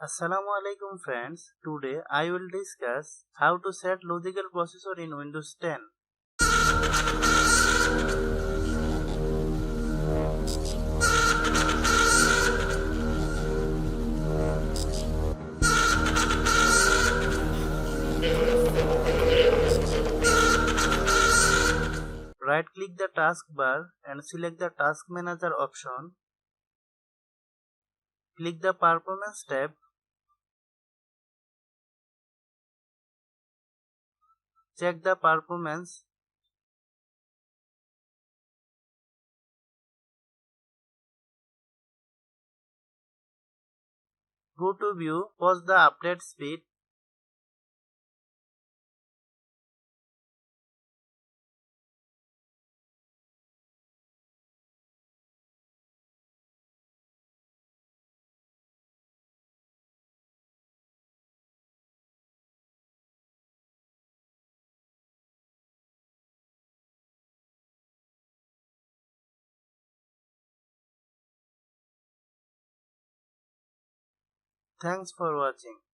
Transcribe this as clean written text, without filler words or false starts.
Assalamu alaikum friends. Today I will discuss how to set logical processor in Windows 10. Right click the taskbar and select the Task Manager option. Click the Performance tab. Check the performance. Go to View, pause the update speed. Thanks for watching.